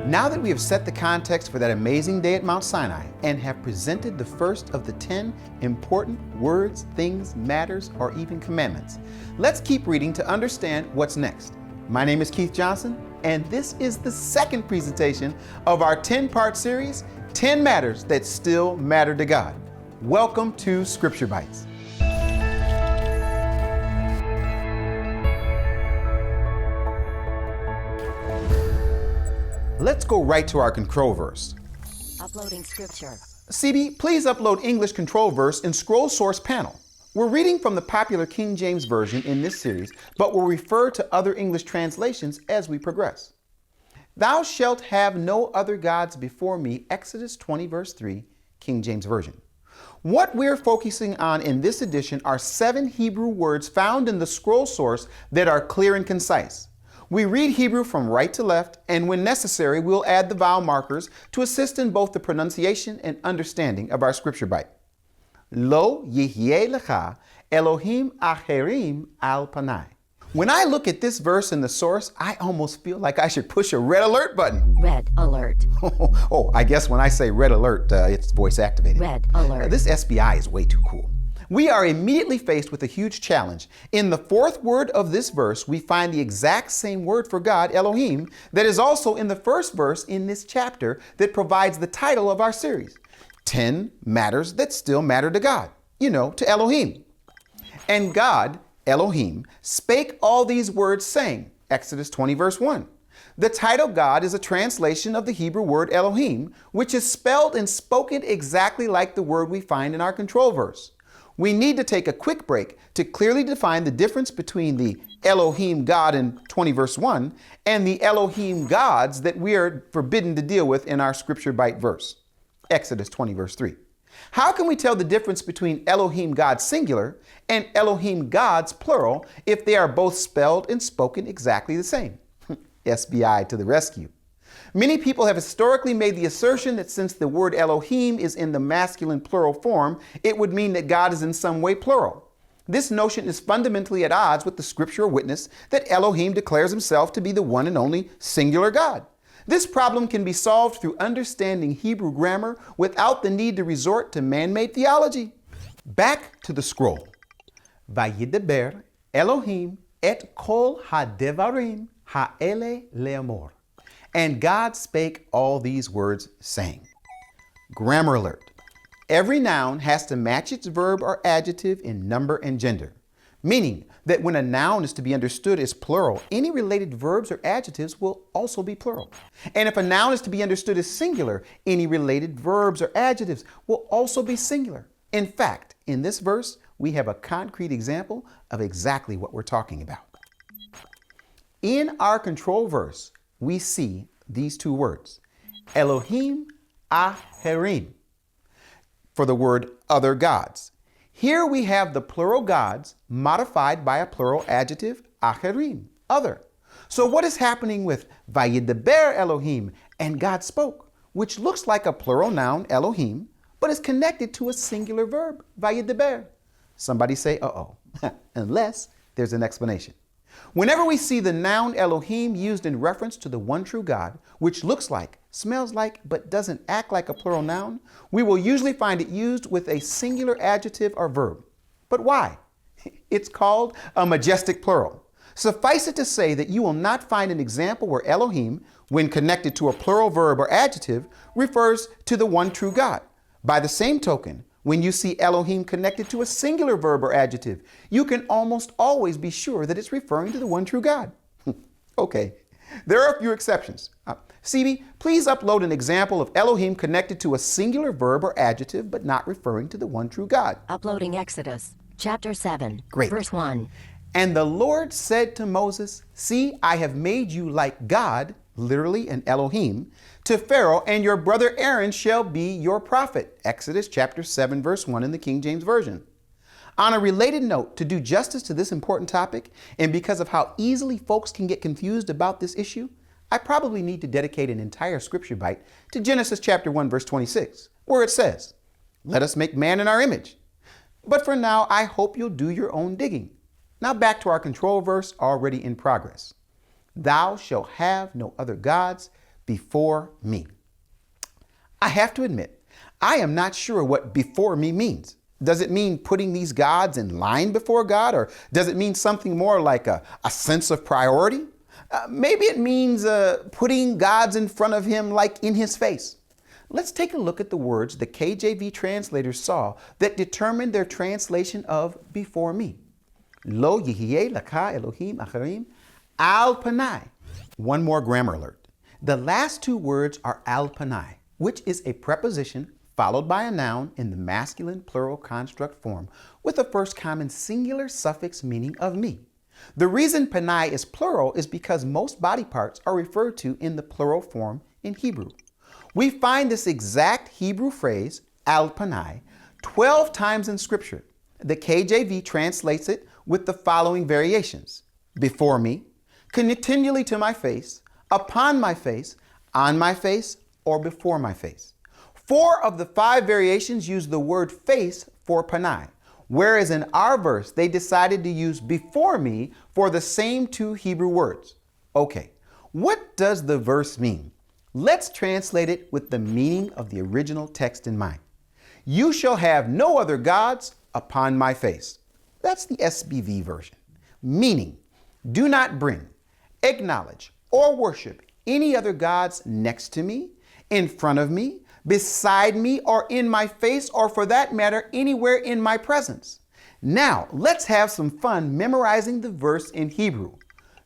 Now that we have set the context for that amazing day at Mount Sinai and have presented the first of the 10 important words, things, matters, or even commandments, let's keep reading to understand what's next. My name is Keith Johnson, and this is the second presentation of our 10-part series, 10 Matters That Still Matter to God. Welcome to Scripture Bites. Let's go right to our control verse. Uploading scripture. CB, please upload English control verse in scroll source panel. We're reading from the popular King James Version in this series, but will refer to other English translations as we progress. Thou shalt have no other gods before me, Exodus 20 verse 3, King James Version. What we're focusing on in this edition are 7 Hebrew words found in the scroll source that are clear and concise. We read Hebrew from right to left, and when necessary, we'll add the vowel markers to assist in both the pronunciation and understanding of our scripture bite. Lo yihyeh lecha Elohim acherim al Panay. When I look at this verse in the source, I almost feel like I should push a red alert button. Red alert. Oh, I guess when I say red alert, it's voice activated. Red alert. This SBI is way too cool. We are immediately faced with a huge challenge. In the fourth word of this verse, we find the exact same word for God, Elohim, that is also in the first verse in this chapter that provides the title of our series, 10 Matters That Still Matter to God, to Elohim. And God, Elohim, spake all these words saying, Exodus 20 verse 1. The title God is a translation of the Hebrew word Elohim, which is spelled and spoken exactly like the word we find in our control verse. We need to take a quick break to clearly define the difference between the Elohim God in 20 verse 1 and the Elohim gods that we are forbidden to deal with in our scripture bite verse, Exodus 20 verse 3. How can we tell the difference between Elohim God singular and Elohim gods plural if they are both spelled and spoken exactly the same? SBI to the rescue. Many people have historically made the assertion that since the word Elohim is in the masculine plural form, it would mean that God is in some way plural. This notion is fundamentally at odds with the scriptural witness that Elohim declares himself to be the one and only singular God. This problem can be solved through understanding Hebrew grammar without the need to resort to man-made theology. Back to the scroll. Vayidaber Elohim et kol hadevarim ha'ele le'amor. And God spake all these words, saying. Grammar alert. Every noun has to match its verb or adjective in number and gender, meaning that when a noun is to be understood as plural, any related verbs or adjectives will also be plural. And if a noun is to be understood as singular, any related verbs or adjectives will also be singular. In fact, in this verse, we have a concrete example of exactly what we're talking about. In our control verse, we see these two words, Elohim acherim, for the word other gods. Here we have the plural gods modified by a plural adjective, acherim, other. So what is happening with Vayidaber Elohim and God spoke, which looks like a plural noun, Elohim, but is connected to a singular verb, Vayidaber? Somebody say, uh-oh, unless there's an explanation. Whenever we see the noun Elohim used in reference to the one true God, which looks like, smells like, but doesn't act like a plural noun, we will usually find it used with a singular adjective or verb. But why? It's called a majestic plural. Suffice it to say that you will not find an example where Elohim, when connected to a plural verb or adjective, refers to the one true God. By the same token, when you see Elohim connected to a singular verb or adjective, you can almost always be sure that it's referring to the one true God. Okay, there are a few exceptions. CB, please upload an example of Elohim connected to a singular verb or adjective, but not referring to the one true God. Uploading Exodus, chapter 7, Great. verse 1. And the Lord said to Moses, see, I have made you like God, literally an Elohim, to Pharaoh, and your brother Aaron shall be your prophet. Exodus chapter 7, verse 1 in the King James Version. On a related note, to do justice to this important topic, and because of how easily folks can get confused about this issue, I probably need to dedicate an entire scripture bite to Genesis chapter 1, verse 26, where it says, let us make man in our image. But for now, I hope you'll do your own digging. Now back to our control verse already in progress. Thou shalt have no other gods before me. I have to admit, I am not sure what before me means. Does it mean putting these gods in line before God, or does it mean something more like a sense of priority? Maybe it means putting gods in front of him like in his face. Let's take a look at the words the KJV translators saw that determined their translation of before me. Lo yihye laka Elohim acharim al Panay. One more grammar alert. The last two words are al Panay, which is a preposition followed by a noun in the masculine plural construct form with a first common singular suffix meaning of me. The reason Panay is plural is because most body parts are referred to in the plural form in Hebrew. We find this exact Hebrew phrase, al Panay, 12 times in Scripture. The KJV translates it with the following variations: before me, continually to my face, upon my face, on my face, or before my face. 4 of the 5 variations use the word face for Panay, whereas in our verse, they decided to use before me for the same 2 Hebrew words. Okay, what does the verse mean? Let's translate it with the meaning of the original text in mind. You shall have no other gods upon my face. That's the SBV version. Meaning, do not bring, acknowledge, or worship any other gods next to me, in front of me, beside me, or in my face, or for that matter, anywhere in my presence. Now, let's have some fun memorizing the verse in Hebrew.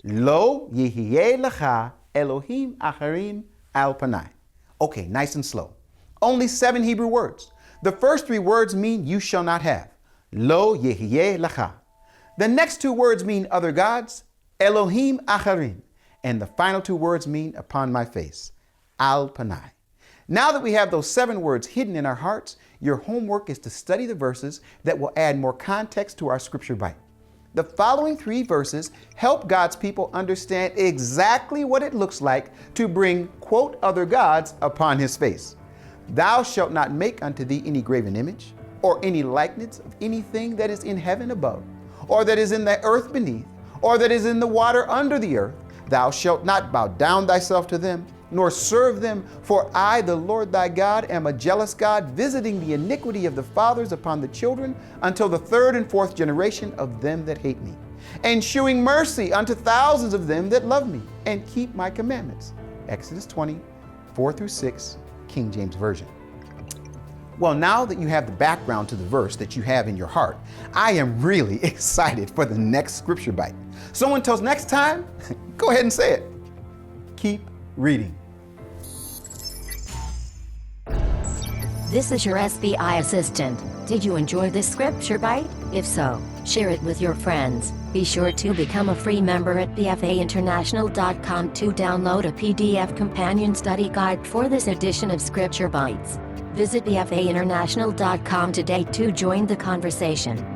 Lo yihye lecha Elohim acharim al Panay. Okay, nice and slow. Only 7 Hebrew words. The first 3 words mean you shall not have. Lo yihye lecha. The next 2 words mean other gods, Elohim acharim. And the final 2 words mean upon my face, al Panay. Now that we have those 7 words hidden in our hearts, your homework is to study the verses that will add more context to our scripture bite. The following 3 verses help God's people understand exactly what it looks like to bring, quote, other gods upon his face. Thou shalt not make unto thee any graven image, or any likeness of anything that is in heaven above, or that is in the earth beneath, or that is in the water under the earth. Thou shalt not bow down thyself to them, nor serve them, for I, the Lord thy God, am a jealous God, visiting the iniquity of the fathers upon the children until the 3rd and 4th generation of them that hate me, and shewing mercy unto thousands of them that love me and keep my commandments. Exodus 20, 4-6, King James Version. Well, now that you have the background to the verse that you have in your heart, I am really excited for the next scripture bite. So until next time, go ahead and say it. Keep reading. This is your SBI assistant. Did you enjoy this scripture bite? If so, share it with your friends. Be sure to become a free member at bfainternational.com to download a PDF companion study guide for this edition of Scripture Bites. Visit bfainternational.com today to join the conversation.